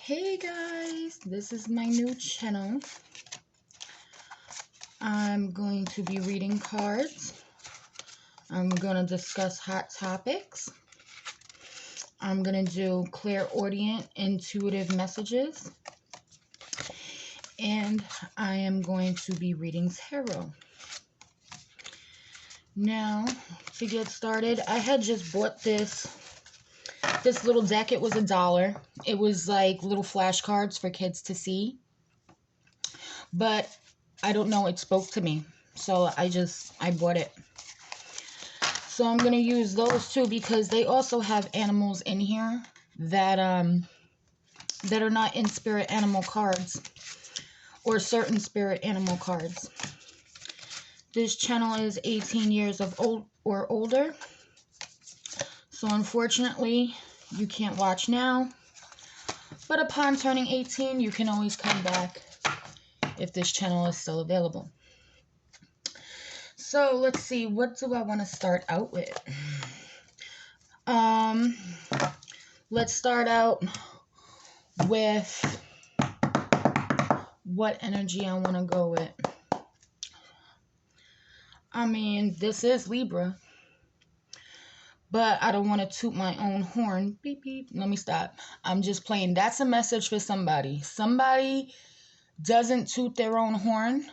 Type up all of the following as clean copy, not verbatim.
Hey guys, this is my new channel. I'm going to be reading cards. I'm going to discuss hot topics. I'm going to do clairaudient, intuitive messages. And I am going to be reading tarot. Now, to get started, I had just bought this little deck. It was $1. It was like little flashcards for kids to see. But I don't know, it spoke to me. So I bought it. So I'm going to use those too because they also have animals in here that are not in spirit animal cards or certain spirit animal cards. This channel is 18 years of old or older. So unfortunately, you can't watch now. But upon turning 18, you can always come back if this channel is still available. So let's see, what do I want to start out with? Let's start out with what energy I want to go with. I mean, this is Libra, but I don't want to toot my own horn. Beep, beep. Let me stop. I'm just playing. That's a message for somebody. Somebody doesn't toot their own horn,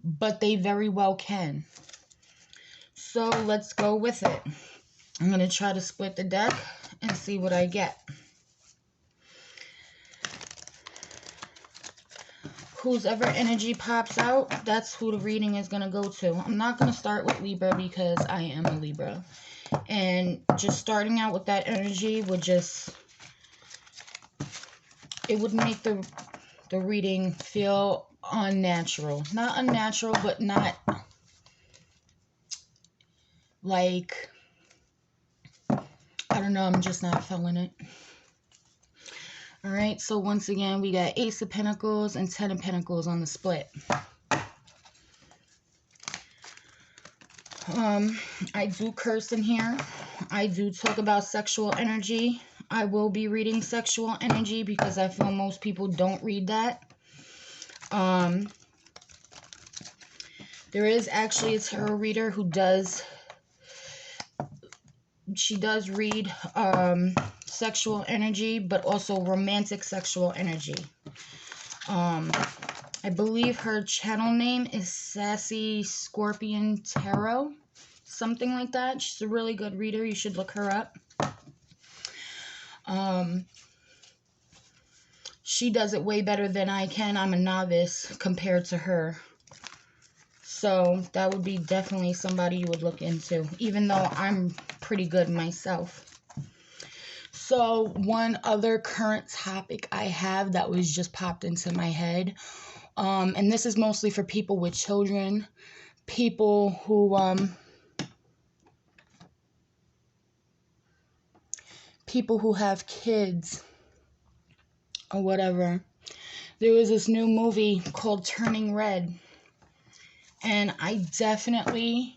but they very well can. So let's go with it. I'm going to try to split the deck and see what I get. Whose ever energy pops out, that's who the reading is going to go to. I'm not going to start with Libra because I am a Libra. And just starting out with that energy would it would make the reading feel unnatural. Not unnatural, but not like, I don't know, I'm just not feeling it. Alright, so once again, we got Ace of Pentacles and 10 of Pentacles on the split. I do curse in here. I do talk about sexual energy. I will be reading sexual energy because I feel most people don't read that. There is actually a tarot reader who does read sexual energy, but also romantic sexual energy. I believe her channel name is Sassy Scorpion Tarot, something like that. She's a really good reader. You should look her up. She does it way better than I can. I'm a novice compared to her. So that would be definitely somebody you would look into, even though I'm pretty good myself. So one other current topic I have that was just popped into my head, and this is mostly for people with children, people who have kids or whatever. There was this new movie called Turning Red, and I definitely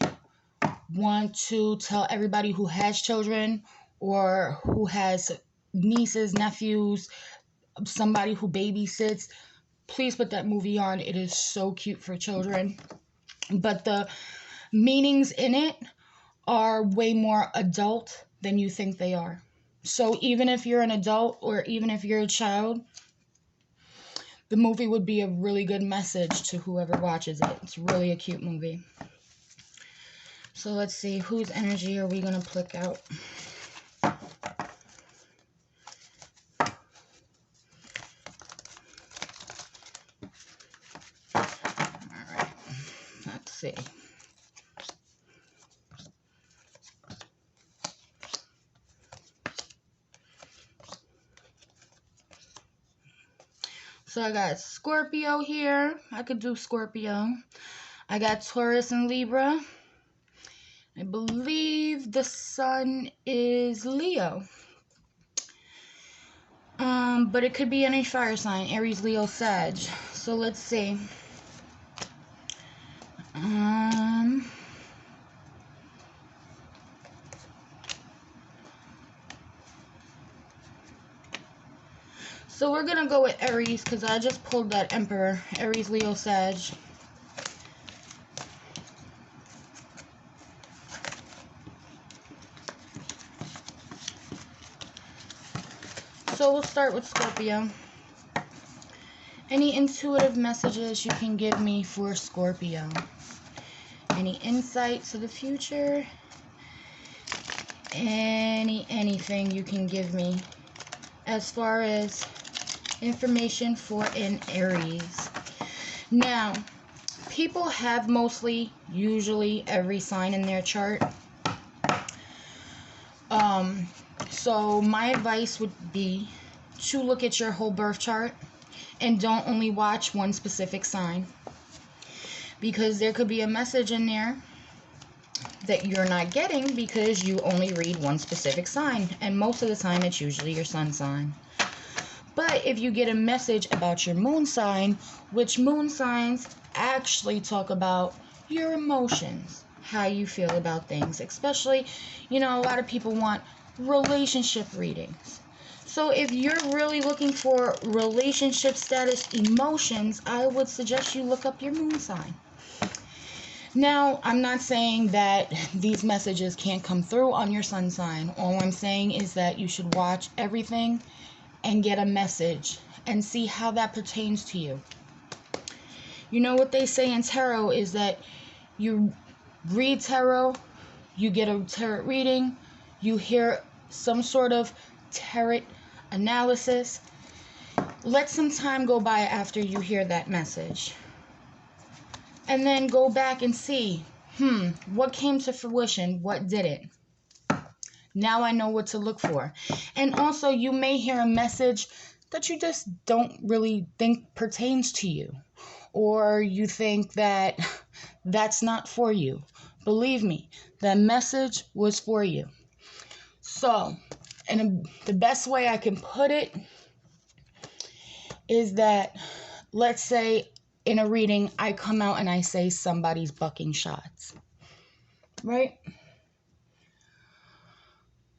want to tell everybody who has children or who has nieces, nephews, somebody who babysits, please put that movie on. It is so cute for children. But the meanings in it are way more adult than you think they are. So even if you're an adult or even if you're a child, the movie would be a really good message to whoever watches it. It's really a cute movie. So let's see, whose energy are we going to pluck out? Alright, let's see. So I got Scorpio here. I could do Scorpio. I got Taurus and Libra. I believe the sun is Leo. But it could be any fire sign. Aries, Leo, Sag. So let's see. So we're going to go with Aries because I just pulled that Emperor. Aries, Leo, Sag. So we'll start with Scorpio. Any intuitive messages you can give me for Scorpio? Any insight to the future? Anything you can give me as far as information for an Aries. Now, people have usually every sign in their chart. So my advice would be to look at your whole birth chart and don't only watch one specific sign, because there could be a message in there that you're not getting because you only read one specific sign, and most of the time it's usually your sun sign. But if you get a message about your moon sign, which moon signs actually talk about your emotions, how you feel about things, especially, a lot of people want relationship readings. So if you're really looking for relationship status emotions, I would suggest you look up your moon sign. Now, I'm not saying that these messages can't come through on your sun sign. All I'm saying is that you should watch everything and get a message and see how that pertains to you. You know what they say in tarot is that you read tarot, you get a tarot reading, you hear some sort of tarot analysis. Let some time go by after you hear that message. And then go back and see, what came to fruition? What didn't? Now I know what to look for. And also, you may hear a message that you just don't really think pertains to you. Or you think that that's not for you. Believe me, that message was for you. So, and the best way I can put it is that, let's say in a reading, I come out and I say somebody's bucking shots. Right?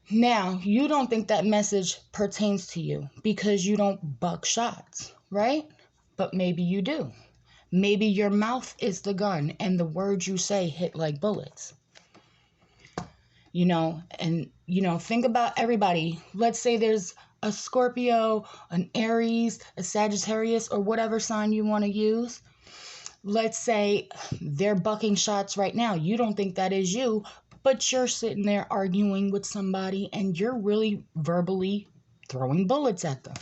Now, you don't think that message pertains to you because you don't buck shots, right? But maybe you do. Maybe your mouth is the gun and the words you say hit like bullets. Think about everybody. Let's say there's a Scorpio, an Aries, a Sagittarius, or whatever sign you want to use. Let's say they're bucking shots right now. You don't think that is you, but you're sitting there arguing with somebody and you're really verbally throwing bullets at them.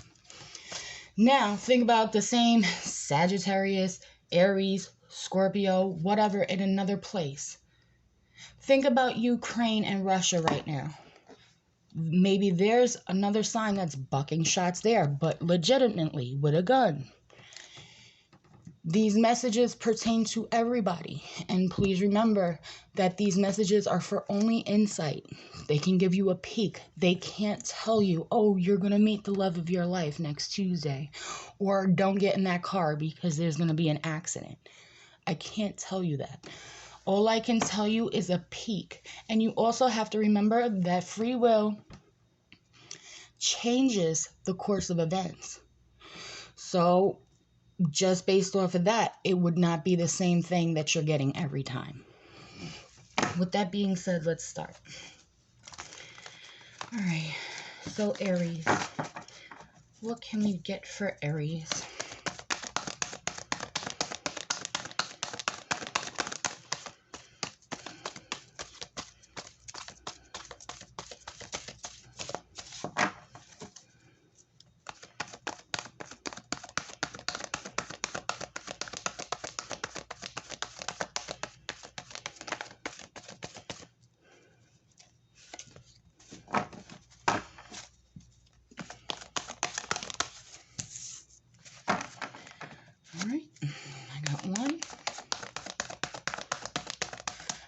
Now, think about the same Sagittarius, Aries, Scorpio, whatever in another place. Think about Ukraine and Russia right now. Maybe there's another sign that's bucking shots there, but legitimately with a gun. These messages pertain to everybody. And please remember that these messages are for only insight. They can give you a peek. They can't tell you, oh, you're going to meet the love of your life next Tuesday. Or don't get in that car because there's going to be an accident. I can't tell you that. All I can tell you is a peek. And you also have to remember that free will changes the course of events. So just based off of that, it would not be the same thing that you're getting every time. With that being said, let's start. All right. So Aries. What can we get for Aries?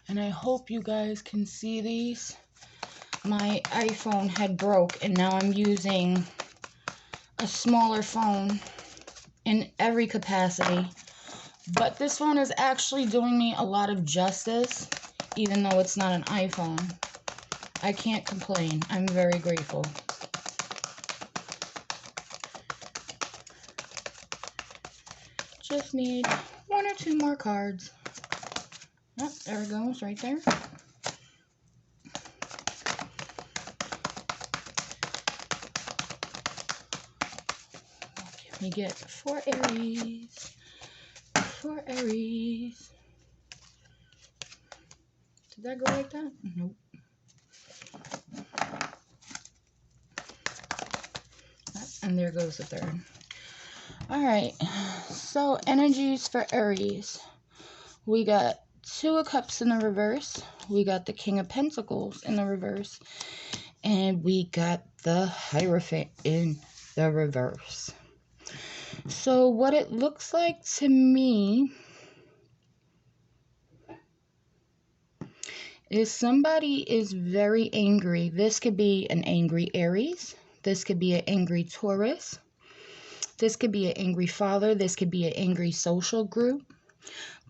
And I hope you guys can see these. My iPhone had broke and now I'm using a smaller phone in every capacity. But this phone is actually doing me a lot of justice, even though it's not an iPhone. I can't complain. I'm very grateful. Just need 1 or 2 more cards. Oh, there it goes, right there. What can we get for Aries? For Aries. Did that go like that? Nope. And there goes the third. Alright, so energies for Aries. We got 2 of Cups in the reverse. We got the King of Pentacles in the reverse. And we got the Hierophant in the reverse. So what it looks like to me is somebody is very angry. This could be an angry Aries. This could be an angry Taurus. This could be an angry father. This could be an angry social group.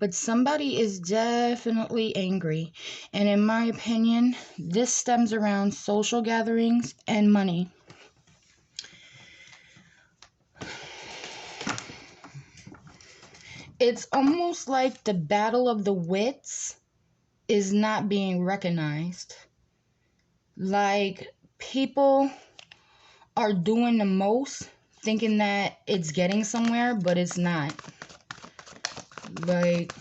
But somebody is definitely angry. And in my opinion, this stems around social gatherings and money. It's almost like the battle of the wits is not being recognized. Like, people are doing the most, thinking that it's getting somewhere, but it's not. Like,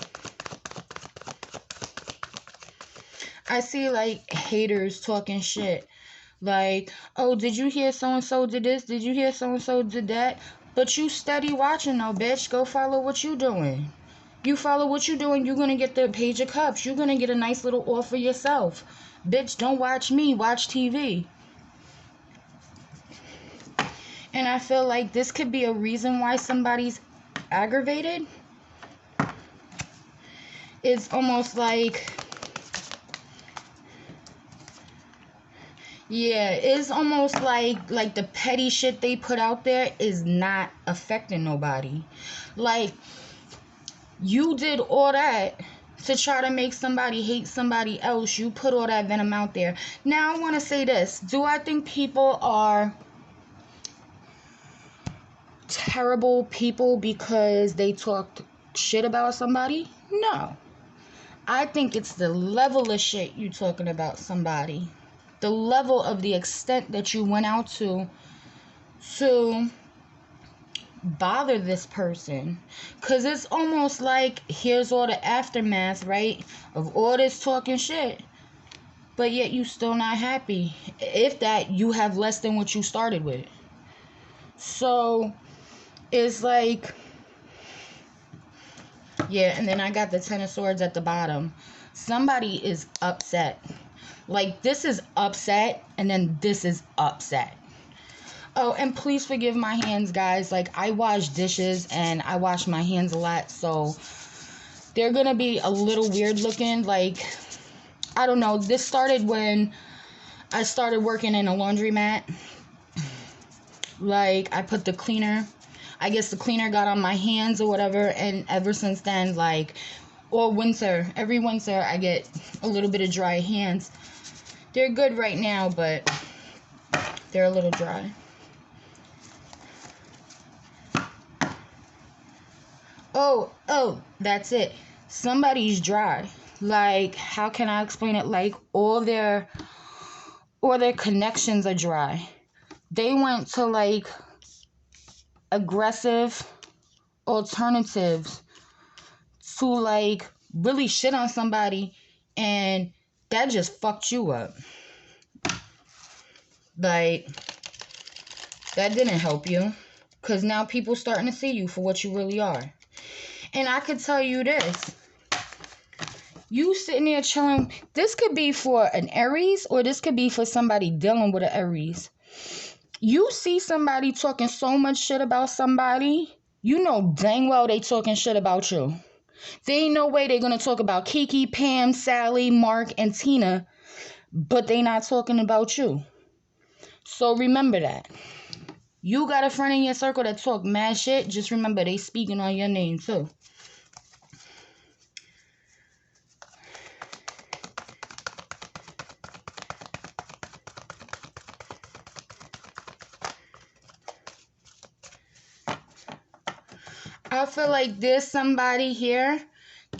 I see, like, haters talking shit. Like, oh, did you hear so-and-so did this? Did you hear so-and-so did that? But you steady watching, though, bitch. Go follow what you doing. You follow what you doing, you're going to get the Page of Cups. You're going to get a nice little offer yourself. Bitch, don't watch me. Watch TV. And I feel like this could be a reason why somebody's aggravated. It's almost like, yeah, it's almost like the petty shit they put out there is not affecting nobody. Like, you did all that to try to make somebody hate somebody else. You put all that venom out there. Now, I want to say this. Do I think people are terrible people because they talked shit about somebody? No. I think it's the level of shit you talking about somebody. The level of the extent that you went out to bother this person. Because it's almost like here's all the aftermath, right, of all this talking shit, but yet you still not happy. If that, you have less than what you started with. So it's like, yeah. And then I got the Ten of Swords at the bottom. Somebody is upset. Like, this is upset, and then this is upset. Oh, and please forgive my hands, guys. Like, I wash dishes, and I wash my hands a lot, so they're gonna be a little weird looking. Like, I don't know. This started when I started working in a laundromat. Like, I put the cleaner, I guess the cleaner got on my hands or whatever, and ever since then, like, or winter, every winter, I get a little bit of dry hands. They're good right now, but they're a little dry. Oh, that's it. Somebody's dry. Like, how can I explain it? Like, all their connections are dry. They went to, like, aggressive alternatives to, like, really shit on somebody, and that just fucked you up. Like, that didn't help you, because now people starting to see you for what you really are. And I could tell you this. You sitting there chilling. This could be for an Aries, or this could be for somebody dealing with an Aries. You see somebody talking so much shit about somebody, you know dang well they talking shit about you. There ain't no way they're going to talk about Kiki, Pam, Sally, Mark, and Tina, but they not talking about you. So remember that. You got a friend in your circle that talk mad shit, just remember they speaking on your name too. I feel like there's somebody here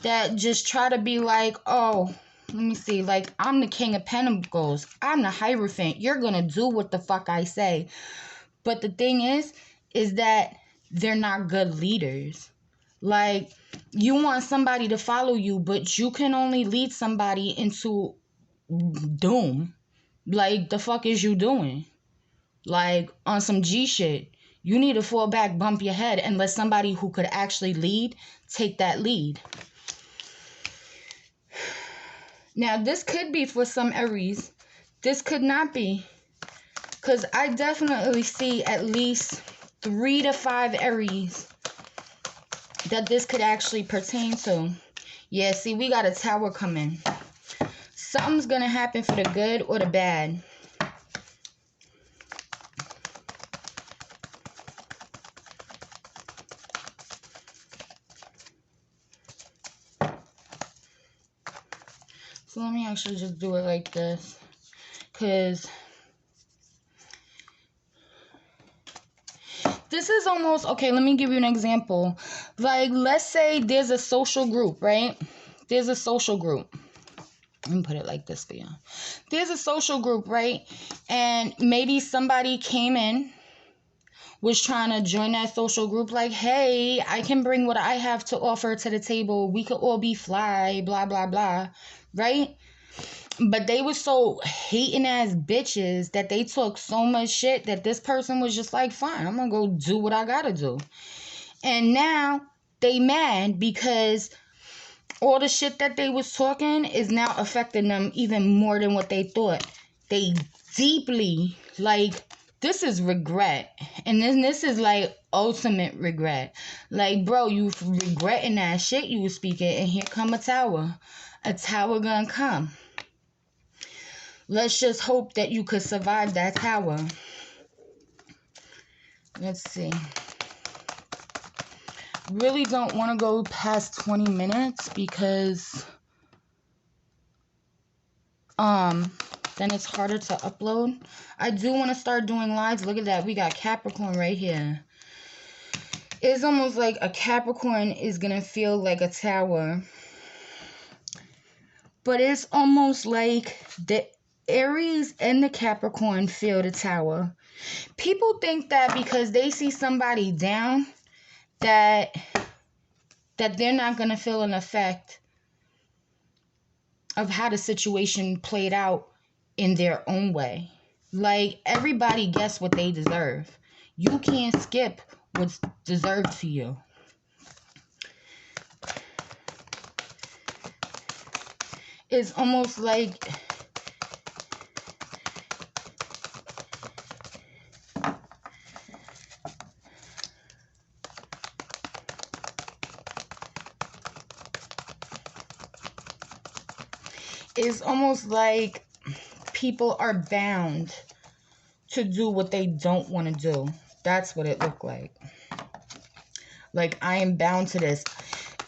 that just try to be like, oh, let me see, like, I'm the King of Pentacles. I'm the Hierophant. You're going to do what the fuck I say. But the thing is that they're not good leaders. Like, you want somebody to follow you, but you can only lead somebody into doom. Like, the fuck is you doing? Like, on some G shit. You need to fall back, bump your head, and let somebody who could actually lead take that lead. Now, this could be for some Aries. This could not be. Because I definitely see at least 3 to 5 Aries that this could actually pertain to. Yeah, see, we got a Tower coming. Something's going to happen for the good or the bad. So let me actually just do it like this. Because this is almost, okay, let me give you an example. Like, let's say there's a social group, right? There's a social group. Let me put it like this for you. There's a social group, right? And maybe somebody came in, was trying to join that social group, like, hey, I can bring what I have to offer to the table. We could all be fly, blah, blah, blah, right? But they were so hating ass bitches that they took so much shit that this person was just like, fine, I'm gonna go do what I gotta do. And now they mad because all the shit that they was talking is now affecting them even more than what they thought. They deeply, like, this is regret. And then this is like ultimate regret. Like, bro, you regretting that shit you was speaking, and here come a tower. A tower gonna come. Let's just hope that you could survive that tower. Let's see. Really don't want to go past 20 minutes because then it's harder to upload. I do want to start doing lives. Look at that. We got Capricorn right here. It's almost like a Capricorn is going to feel like a tower. But it's almost like the Aries and the Capricorn feel the tower. People think that because they see somebody down, that they're not going to feel an effect of how the situation played out in their own way. Like, everybody gets what they deserve. You can't skip what's deserved for you. It's almost like people are bound to do what they don't want to do. That's what it looked like. Like, I am bound to this.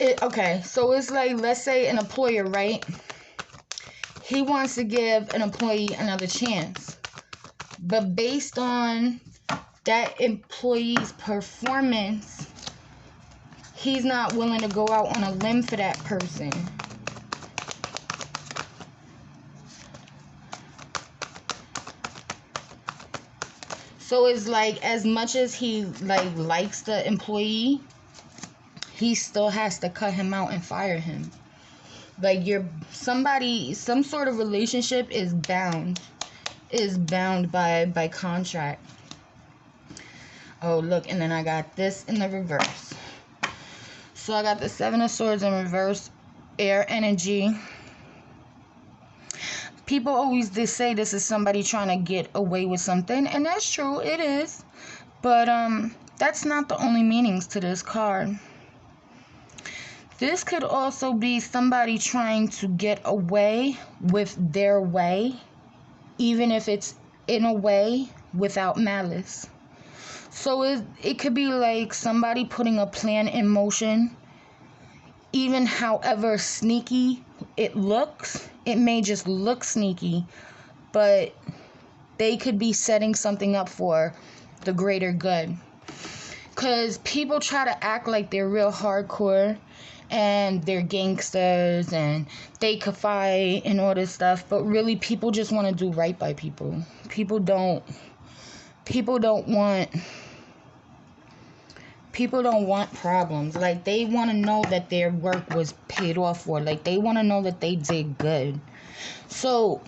Okay, so it's like, let's say an employer, right? He wants to give an employee another chance. But based on that employee's performance, he's not willing to go out on a limb for that person. So it's like, as much as he likes the employee, he still has to cut him out and fire him. Like, some sort of relationship is bound by contract. Oh, look, and then I got this in the reverse. So I got the Seven of Swords in reverse, air energy. People always say this is somebody trying to get away with something, and that's true, it is. But that's not the only meanings to this card. This could also be somebody trying to get away with their way, even if it's in a way without malice. So it could be like somebody putting a plan in motion, even however sneaky it looks. It may just look sneaky, but they could be setting something up for the greater good. Because people try to act like they're real hardcore and they're gangsters and they could fight and all this stuff, but really people just want to do right by people. People don't want problems. Like, they want to know that their work was paid off for. Like, they want to know that they did good. So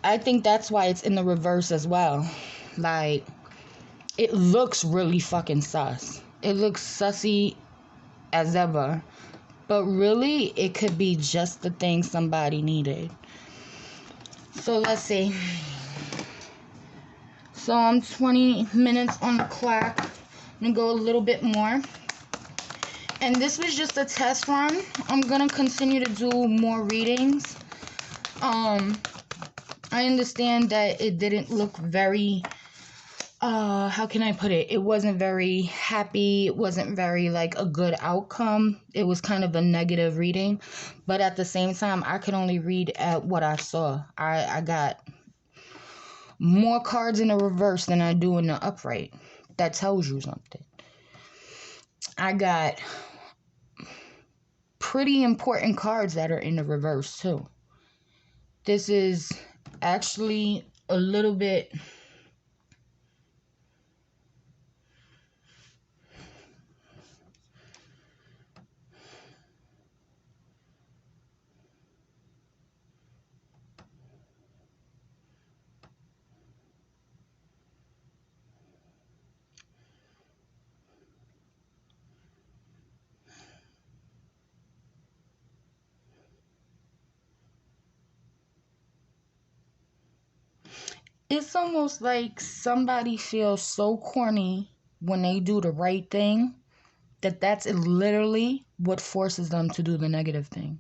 I think that's why it's in the reverse as well. Like, it looks really fucking sus. It looks sussy as ever. But really, it could be just the thing somebody needed. So let's see. So I'm 20 minutes on the clock. I'm going to go a little bit more. And this was just a test run. I'm going to continue to do more readings. I understand that it didn't look very... how can I put it? It wasn't very happy. It wasn't very, like, a good outcome. It was kind of a negative reading. But at the same time, I could only read at what I saw. I got more cards in the reverse than I do in the upright. That tells you something. I got pretty important cards that are in the reverse, too. This is actually a little bit... It's almost like somebody feels so corny when they do the right thing that that's literally what forces them to do the negative thing.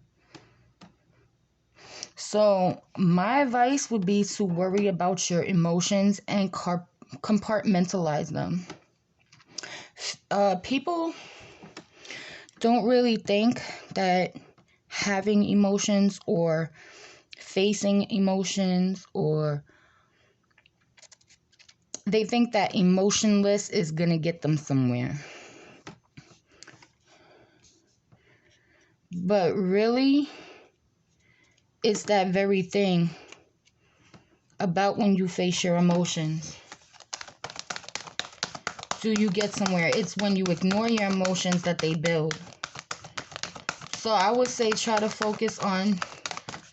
So my advice would be to worry about your emotions and compartmentalize them. People don't really think that having emotions or facing emotions, or they think that emotionless is going to get them somewhere. But really, it's that very thing about when you face your emotions. Do you get somewhere? It's when you ignore your emotions that they build. So I would say try to focus on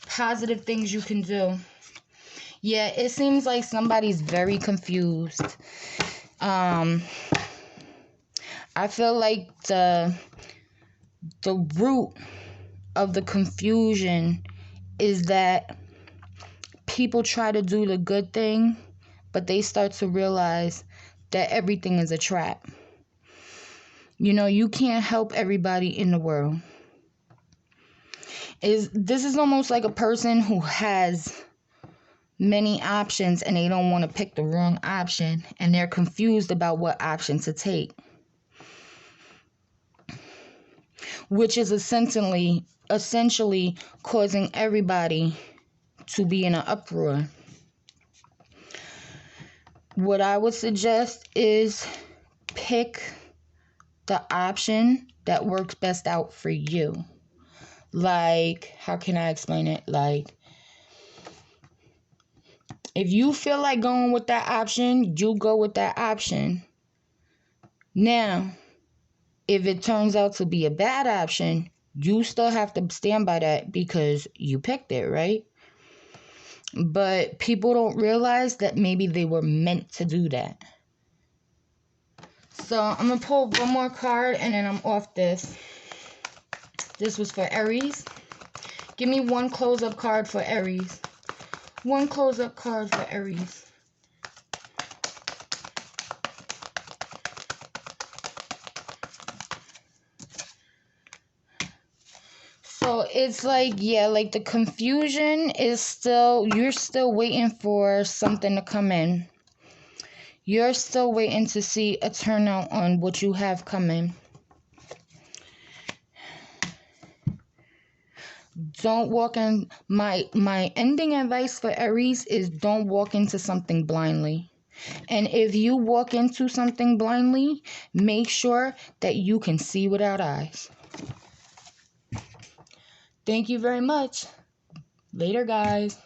positive things you can do. Yeah, it seems like somebody's very confused. I feel like the root of the confusion is that people try to do the good thing, but they start to realize that everything is a trap. You know, you can't help everybody in the world. This is almost like a person who has many options and they don't want to pick the wrong option, and they're confused about what option to take, which is essentially causing everybody to be in an uproar. What I would suggest is pick the option that works best out for you. Like, how can I explain it? Like, if you feel like going with that option, you go with that option. Now, if it turns out to be a bad option, you still have to stand by that because you picked it, right? But people don't realize that maybe they were meant to do that. So I'm going to pull one more card and then I'm off this. This was for Aries. Give me one close-up card for Aries. One close-up card for Aries. So it's like, yeah, like the confusion is still, you're still waiting for something to come in. You're still waiting to see a turnout on what you have coming. Don't walk in, my ending advice for Aries is don't walk into something blindly. And if you walk into something blindly, make sure that you can see without eyes. Thank you very much. Later, guys.